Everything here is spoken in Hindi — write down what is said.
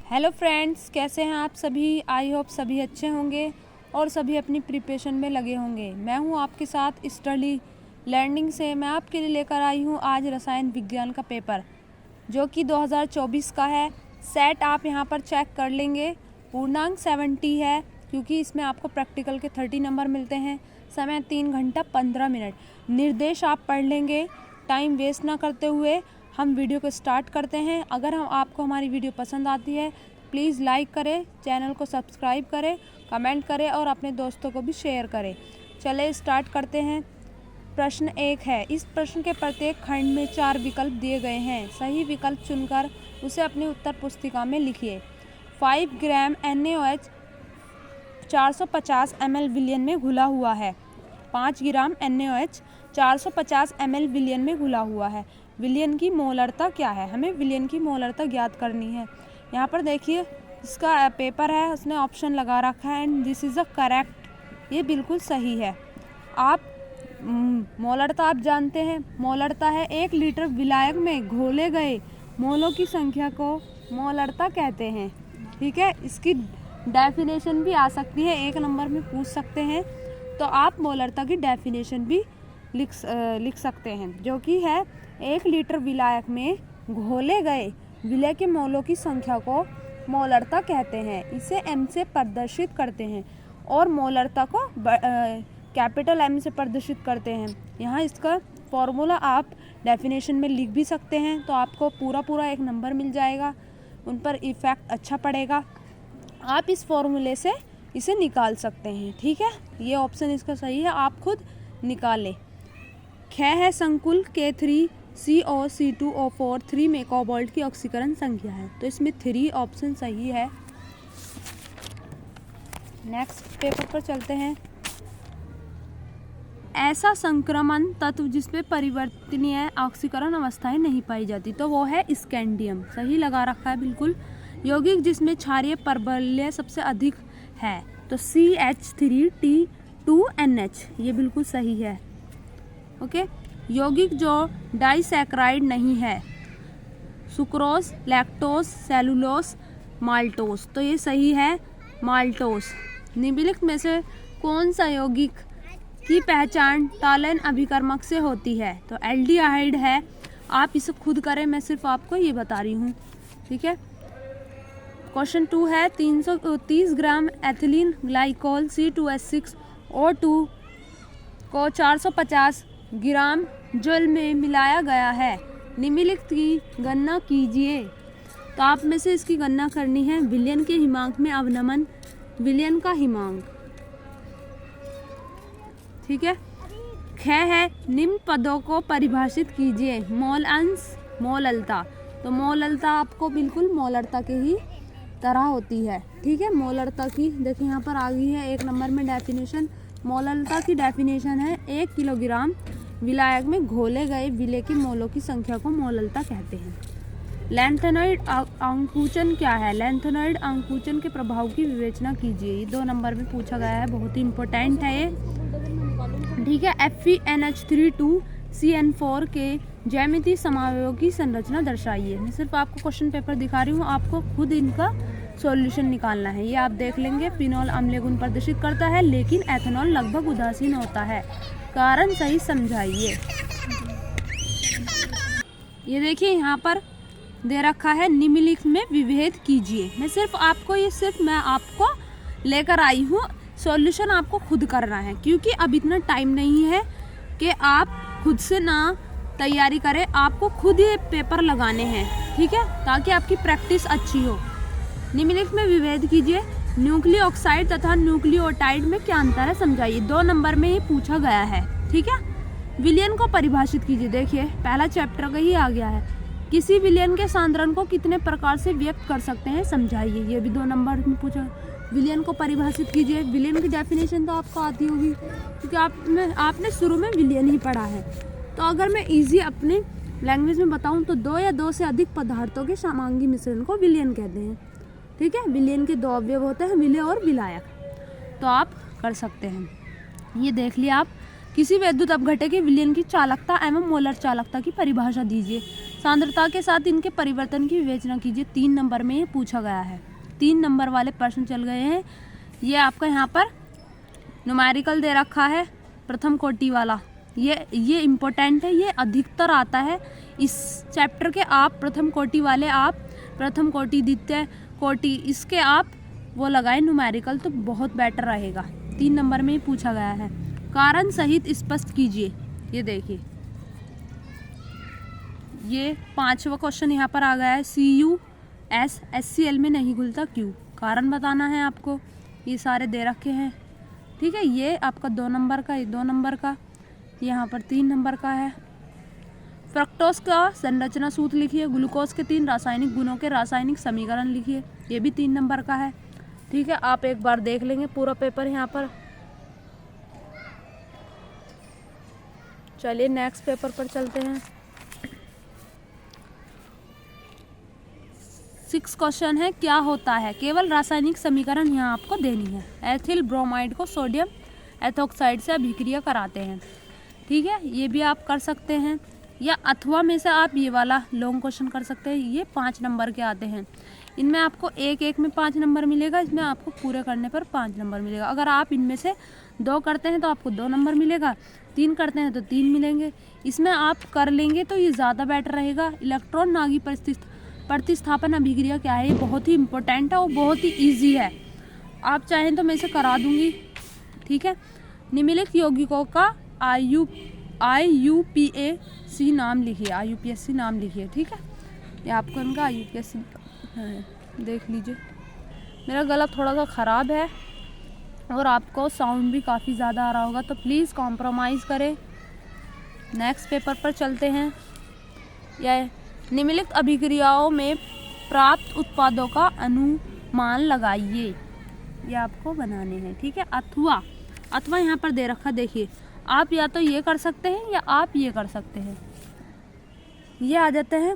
हेलो फ्रेंड्स, कैसे हैं आप सभी। आई होप सभी अच्छे होंगे और सभी अपनी प्रिपरेशन में लगे होंगे। मैं हूं आपके साथ स्टडी लर्निंग से। मैं आपके लिए लेकर आई हूं आज रसायन विज्ञान का पेपर जो कि 2024 का है। सेट आप यहां पर चेक कर लेंगे। पूर्णांक 70 है क्योंकि इसमें आपको प्रैक्टिकल के 30 नंबर मिलते हैं। समय 3 घंटा 15 मिनट। निर्देश आप पढ़ लेंगे। टाइम वेस्ट ना करते हुए हम वीडियो को स्टार्ट करते हैं। अगर आपको हमारी वीडियो पसंद आती है प्लीज़ लाइक करें, चैनल को सब्सक्राइब करें, कमेंट करें और अपने दोस्तों को भी शेयर करें। चले स्टार्ट करते हैं। प्रश्न 1 है। इस प्रश्न के प्रत्येक खंड में 4 विकल्प दिए गए हैं। सही विकल्प चुनकर उसे अपनी उत्तर पुस्तिका में लिखिए। 5 ग्राम NaOH 450 ml विलयन में घुला हुआ है। 5 ग्राम NaOH 450 ml विलयन में घुला हुआ है। विलयन की मोलरता क्या है? हमें विलयन की मोलरता ज्ञात करनी है। यहाँ पर देखिए इसका पेपर है, उसने ऑप्शन लगा रखा है and this is a correct. ये बिल्कुल सही है। आप मोलरता आप जानते हैं। मोलरता है 1 लीटर विलायक में घोले गए मोलों की संख्या को मोलरता कहते हैं। ठीक है, इसकी डेफिनेशन भी आ सकती है, 1 नंबर में पूछ सकते हैं तो आप मोलरता की डेफिनेशन भी लिख सकते हैं, जो कि है 1 लीटर विलायक में घोले गए विलय के मोलों की संख्या को मोलरता कहते हैं। इसे M से प्रदर्शित करते हैं और मोलरता को कैपिटल M से प्रदर्शित करते हैं। यहाँ इसका फॉर्मूला आप डेफिनेशन में लिख भी सकते हैं तो आपको पूरा 1 नंबर मिल जाएगा। उन पर इफ़ेक्ट अच्छा पड़ेगा। आप इस फॉर्मूले से इसे निकाल सकते हैं। ठीक है, ये ऑप्शन इसका सही है, आप खुद निकालें। ख है संकुल K3COC2O4 3 में कोबाल्ट की ऑक्सीकरण संख्या है, तो इसमें 3 ऑप्शन सही है। नेक्स्ट पेपर पर चलते हैं। ऐसा संक्रमण तत्व जिसमें परिवर्तनीय ऑक्सीकरण अवस्थाएं नहीं पाई जाती, तो वो है स्कैंडियम। सही लगा रखा है बिल्कुल। यौगिक जिसमें क्षारीय परबल्य सबसे अधिक है, तो CH3T2NH, ये बिल्कुल सही है। ओके। यौगिक जो डाइसैकराइड नहीं है, सुक्रोज, लैक्टोज, सेलुलोज, माल्टोज, तो ये सही है माल्टोज। निम्नलिखित में से कौन सा यौगिक की पहचान टालन अभिकर्मक से होती है? तो एल्डिहाइड है। आप इसे खुद करें, मैं सिर्फ आपको ये बता रही हूँ। ठीक है। क्वेश्चन 2 है। 330 ग्राम एथिलीन ग्लाइकोल C2H6O2 को 450 ग्राम जल में मिलाया गया है। निम्नलिखित की गणना कीजिए। तो आप में से इसकी गणना करनी है। विलयन के हिमांक में अवनमन, विलयन का हिमांक। ठीक है। ख है निम्न पदों को परिभाषित कीजिए। मोल अंश, मोललता, तो मोललता आपको बिल्कुल मोलरता के ही तरह होती है। ठीक है। मोलरता की देखिए यहाँ पर आ गई है 1 नंबर में डेफिनेशन। मोलरता की डेफिनेशन है 1 किलोग्राम विलायक में घोले गए विलय की मोलों की संख्या को मोललता कहते हैं। लैंथेनॉइड अंकुचन क्या है? लैंथेनॉइड अंकुचन के प्रभाव की विवेचना कीजिए। ये 2 नंबर में पूछा गया है, बहुत ही इंपॉर्टेंट है ये। ठीक है। FeNH32CN4 के ज्यामितीय समावयवों की संरचना दर्शाइए। मैं सिर्फ आपको क्वेश्चन पेपर दिखा रही हूँ, आपको खुद इनका सॉल्यूशन निकालना है। ये आप देख लेंगे। फिनॉल अम्लीय गुण प्रदर्शित करता है लेकिन एथेनॉल लगभग उदासीन होता है। कारण सही समझाइए। ये देखिए यहाँ पर दे रखा है निम्नलिखित में विभेद कीजिए। मैं आपको लेकर आई हूँ, सॉल्यूशन आपको खुद करना है क्योंकि अब इतना टाइम नहीं है कि आप खुद से ना तैयारी करें। आपको खुद ये पेपर लगाने हैं। ठीक है, ताकि आपकी प्रैक्टिस अच्छी हो। निम्नलिखित में विभेद कीजिए। न्यूक्लियोऑक्साइड तथा न्यूक्लियोटाइड में क्या अंतर है समझाइए। 2 नंबर में ये पूछा गया है। ठीक है। विलयन को परिभाषित कीजिए। देखिए पहला चैप्टर का ही आ गया है। किसी विलयन के सांद्रण को कितने प्रकार से व्यक्त कर सकते हैं समझाइए। ये भी 2 नंबर में पूछा। विलयन को परिभाषित कीजिए। विलयन की डेफिनेशन तो आपको आती होगी क्योंकि आपने शुरू में विलयन ही पढ़ा है। तो अगर मैं इजी अपने लैंग्वेज में बताऊं तो 2 या 2 से अधिक पदार्थों के समांगी मिश्रण को विलयन कहते हैं। ठीक है। विलयन के 2 अवयव होते हैं, विलय और विलायक। तो आप कर सकते हैं। ये देख लिया आप। किसी विद्युत अपघटक के विलयन की चालकता एवं मोलर चालकता की परिभाषा दीजिए। सांद्रता के साथ इनके परिवर्तन की विवेचना कीजिए। 3 नंबर में ये पूछा गया है। 3 नंबर वाले प्रश्न चल गए हैं। ये आपका यहाँ पर न्यूमेरिकल दे रखा है, प्रथम कोटि वाला। ये इम्पोर्टेंट है, ये अधिकतर आता है इस चैप्टर के। आप प्रथम कोटि वाले, आप प्रथम कोटि, द्वितीय कोटि, इसके आप वो लगाए न्यूमेरिकल तो बहुत बेटर रहेगा। 3 नंबर में ही पूछा गया है। कारण सहित स्पष्ट कीजिए। ये देखिए, ये 5वां क्वेश्चन यहाँ पर आ गया है। CuS HCl में नहीं घुलता क्यों? कारण बताना है आपको। ये सारे दे रखे हैं, ठीक है। ये आपका 2 नंबर का, ये 2 नंबर का, यहाँ पर 3 नंबर का है। फ्रक्टोज का संरचना सूत्र लिखिए। ग्लूकोज के 3 रासायनिक गुणों के रासायनिक समीकरण लिखिए। ये भी 3 नंबर का है, ठीक है। आप एक बार देख लेंगे पूरा पेपर यहाँ पर। चलिए नेक्स्ट पेपर पर चलते हैं। 6 क्वेश्चन है, क्या होता है? केवल रासायनिक समीकरण यहाँ आपको देनी है। एथिल ब्रोमाइड को सोडियम एथोक्साइड से अभिक्रिया कराते हैं, ठीक है। ये भी आप कर सकते हैं, या अथवा में से आप ये वाला लॉन्ग क्वेश्चन कर सकते हैं। ये 5 नंबर के आते हैं। इनमें आपको एक में 5 नंबर मिलेगा, इसमें आपको पूरे करने पर 5 नंबर मिलेगा। अगर आप इनमें से 2 करते हैं तो आपको 2 नंबर मिलेगा, 3 करते हैं तो 3 मिलेंगे। इसमें आप कर लेंगे तो ये ज़्यादा बेटर रहेगा। इलेक्ट्रॉन नागी प्रतिस्थापन अभिक्रिया क्या है? ये बहुत ही इंपॉर्टेंट है और बहुत ही ईजी है। आप चाहें तो मैं इसे करा दूंगी, ठीक है। निम्नलिखित यौगिकों का IUPAC नाम लिखिए। IUPAC नाम लिखिए, ठीक है। ये आपको इनका IUPAC देख लीजिए। मेरा गला थोड़ा सा ख़राब है और आपको साउंड भी काफ़ी ज़्यादा आ रहा होगा, तो प्लीज़ कॉम्प्रोमाइज़ करें। नेक्स्ट पेपर पर चलते हैं। यह निम्नलिखित अभिक्रियाओं में प्राप्त उत्पादों का अनुमान लगाइए। ये आपको बनाने हैं, ठीक है। अथवा यहाँ पर दे रखा, देखिए। आप या तो ये कर सकते हैं या आप ये कर सकते हैं। ये आ जाते हैं